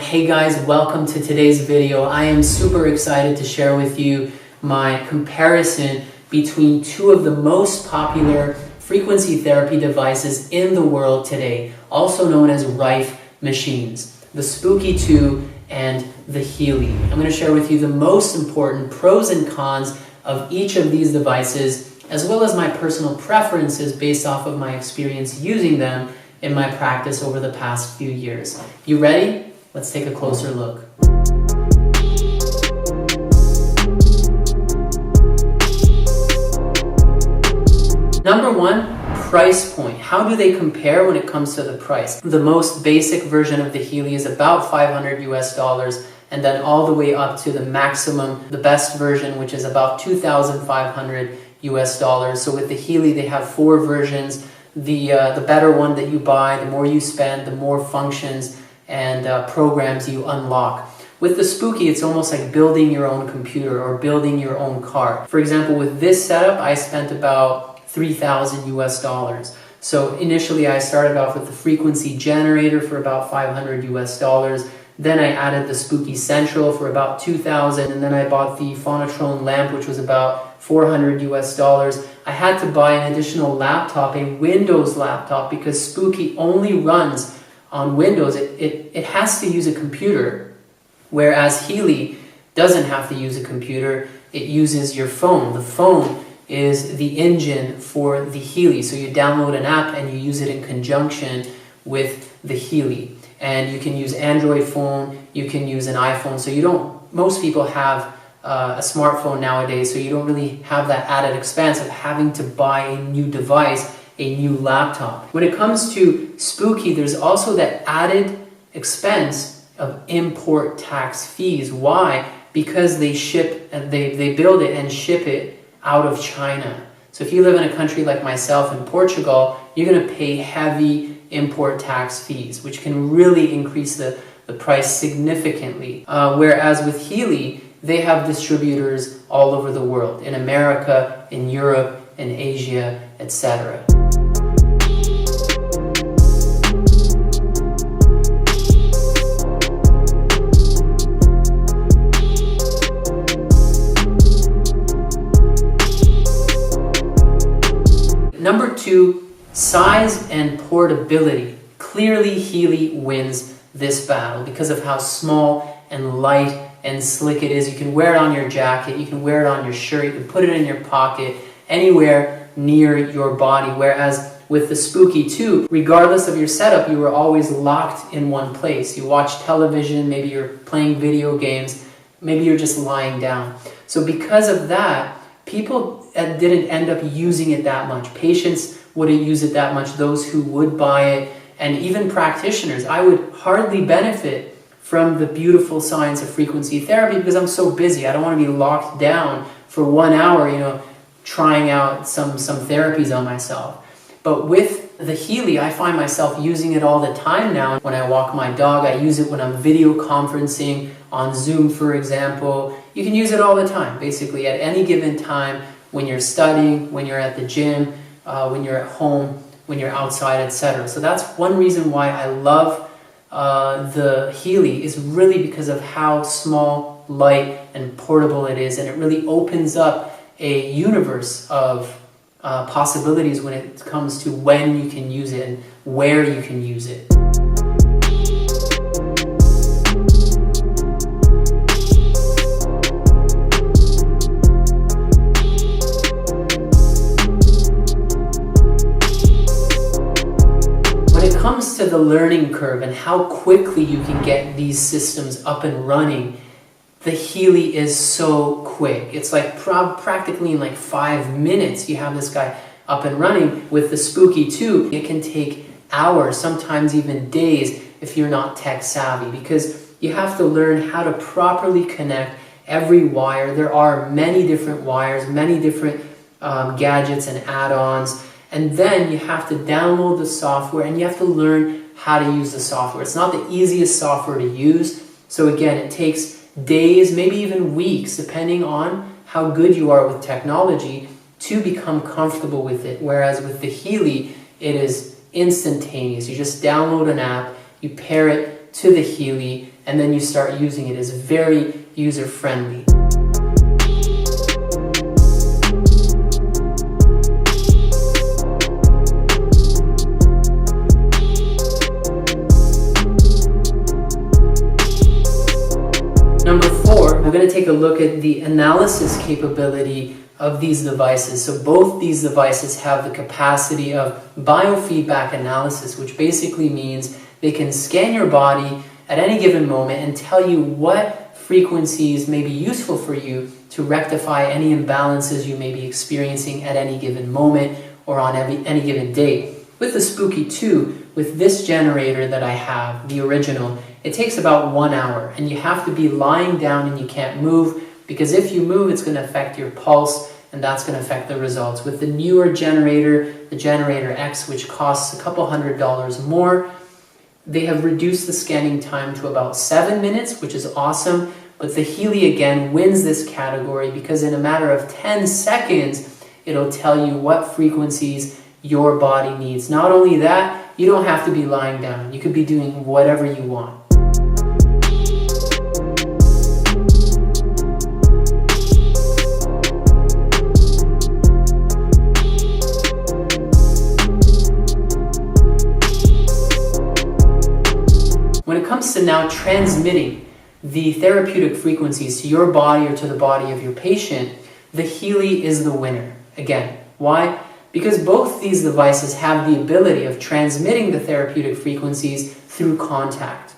Hey guys, welcome to today's video. I am super excited to share with you my comparison between two of the most popular frequency therapy devices in the world today, also known as Rife machines, the Spooky2 and the Healy. I'm going to share with you the most important pros and cons of each of these devices, as well as my personal preferences based off of my experience using them in my practice over the past few years. You ready? Let's take a closer look. Number one, price point. How do they compare when it comes to the price? The most basic version of the Healy is about $500 US, and then all the way up to the maximum, the best version, which is about $2,500 US. So with the Healy, they have 4 versions. The better one that you buy, the more you spend, the more functions and programs you unlock. With the Spooky, it's almost like building your own computer or building your own car. For example, with this setup, I spent about $3,000 US. So initially I started off with the frequency generator for about $500 US. Then I added the Spooky Central for about $2,000, and then I bought the Phonotron lamp, which was about $400 US. I had to buy an additional laptop, a Windows laptop, because Spooky only runs on Windows. It has to use a computer, whereas Healy doesn't have to use a computer. It uses your phone. The phone is the engine for the Healy. So you download an app and you use it in conjunction with the Healy. And you can use Android phone, you can use an iPhone. So most people have a smartphone nowadays, so you don't really have that added expense of having to buy a new device, a new laptop. When it comes to Spooky, there's also that added expense of import tax fees. Why? Because they build it and ship it out of China. So if you live in a country like myself in Portugal, you're going to pay heavy import tax fees, which can really increase the price significantly. Whereas with Healy, they have distributors all over the world, in America, in Europe, in Asia, etc. Number 2, size and portability. Clearly, Healy wins this battle because of how small and light and slick it is. You can wear it on your jacket, you can wear it on your shirt, you can put it in your pocket, anywhere near your body. Whereas with the Spooky2, regardless of your setup, you were always locked in one place. You watch television, maybe you're playing video games, maybe you're just lying down. So because of that, people didn't end up using it that much. Patients wouldn't use it that much, those who would buy it, and even practitioners. I would hardly benefit from the beautiful science of frequency therapy because I'm so busy. I don't want to be locked down for 1 hour, trying out some therapies on myself. But with the Healy, I find myself using it all the time now. When I walk my dog, I use it when I'm video conferencing on Zoom, for example. You can use it all the time, basically, at any given time, when you're studying, when you're at the gym, when you're at home, when you're outside, etc. So that's one reason why I love the Healy, is really because of how small, light, and portable it is, and it really opens up a universe of possibilities when it comes to when you can use it and where you can use it. When it comes to the learning curve and how quickly you can get these systems up and running, the Healy is so quick. It's like practically in like 5 minutes you have this guy up and running. With the Spooky2, it can take hours, sometimes even days, if you're not tech savvy, because you have to learn how to properly connect every wire. There are many different wires, many different gadgets and add-ons, and then you have to download the software and you have to learn how to use the software. It's not the easiest software to use, so again, it takes days, maybe even weeks, depending on how good you are with technology, to become comfortable with it. Whereas with the Healy, it is instantaneous. You just download an app, you pair it to the Healy, and then you start using it. It's very user-friendly. Number 4, we're going to take a look at the analysis capability of these devices. So both these devices have the capacity of biofeedback analysis, which basically means they can scan your body at any given moment and tell you what frequencies may be useful for you to rectify any imbalances you may be experiencing at any given moment or on any given day. With the Spooky2, with this generator that I have, the original, it takes about 1 hour, and you have to be lying down and you can't move, because if you move, it's going to affect your pulse, and that's going to affect the results. With the newer generator, the Generator X, which costs a couple $100 more, they have reduced the scanning time to about 7 minutes, which is awesome. But the Healy again wins this category because in a matter of 10 seconds, it'll tell you what frequencies your body needs. Not only that, you don't have to be lying down. You could be doing whatever you want. When it comes to now transmitting the therapeutic frequencies to your body or to the body of your patient, the Healy is the winner. Again, why? Because both these devices have the ability of transmitting the therapeutic frequencies through contact,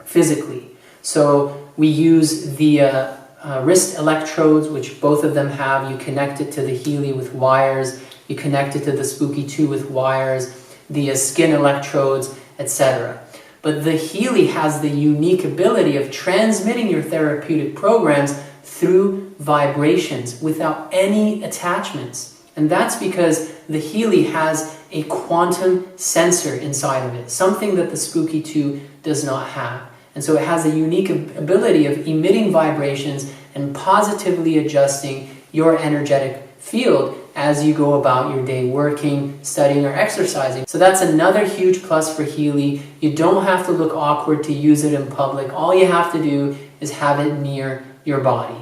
physically. So we use the wrist electrodes, which both of them have. You connect it to the Healy with wires. You connect it to the Spooky2 with wires, the skin electrodes, etc. But the Healy has the unique ability of transmitting your therapeutic programs through vibrations without any attachments. And that's because the Healy has a quantum sensor inside of it, something that the Spooky2 does not have. And so it has a unique ability of emitting vibrations and positively adjusting your energetic field as you go about your day working, studying, or exercising. So that's another huge plus for Healy. You don't have to look awkward to use it in public. All you have to do is have it near your body.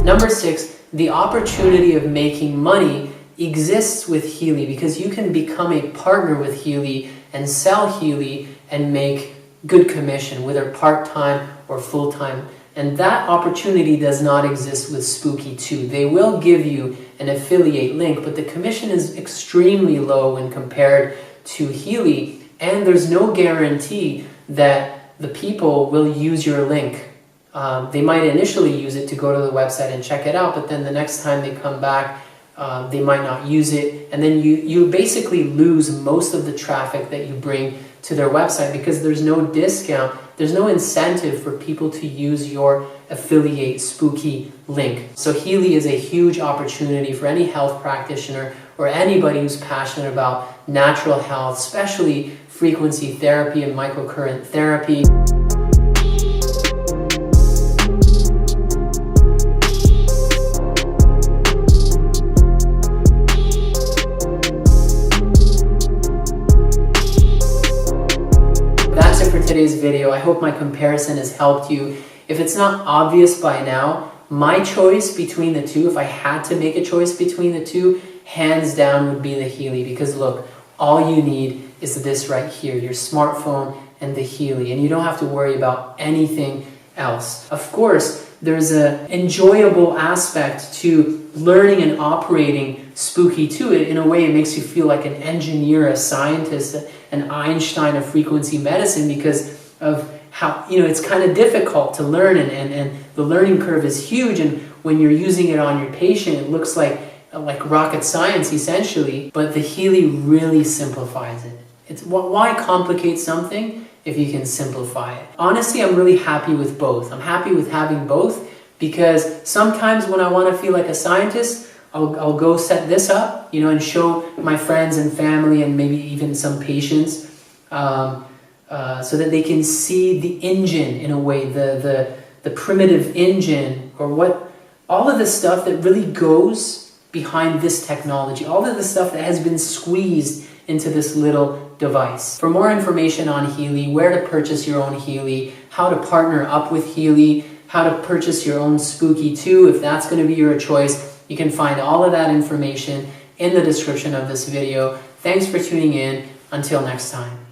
Number 6, the opportunity of making money exists with Healy because you can become a partner with Healy and sell Healy and make good commission, whether part-time or full-time. And that opportunity does not exist with Spooky2. They will give you an affiliate link, but the commission is extremely low when compared to Healy, and there's no guarantee that the people will use your link. They might initially use it to go to the website and check it out, but then the next time they come back, they might not use it, and then you basically lose most of the traffic that you bring to their website because there's no discount, there's no incentive for people to use your affiliate Spooky link. So Healy is a huge opportunity for any health practitioner or anybody who's passionate about natural health, especially frequency therapy and microcurrent therapy. Today's video. I hope my comparison has helped you. If it's not obvious by now, my choice between the two, if I had to make a choice between the two, hands down would be the Healy, because look, all you need is this right here, your smartphone and the Healy, and you don't have to worry about anything else. Of course, there's an enjoyable aspect to learning and operating Spooky2. In a way, it makes you feel like an engineer, a scientist, an Einstein of frequency medicine, because of how, it's kind of difficult to learn, and the learning curve is huge, and when you're using it on your patient, it looks like rocket science essentially, but the Healy really simplifies it. It's why complicate something if you can simplify it? Honestly, I'm really happy with both. I'm happy with having both because sometimes when I want to feel like a scientist, I'll go set this up, and show my friends and family and maybe even some patients so that they can see the engine in a way, the the primitive engine, or what, all of the stuff that really goes behind this technology, all of the stuff that has been squeezed into this little device. For more information on Healy, where to purchase your own Healy, how to partner up with Healy, how to purchase your own Spooky2, if that's going to be your choice, you can find all of that information in the description of this video. Thanks for tuning in. Until next time.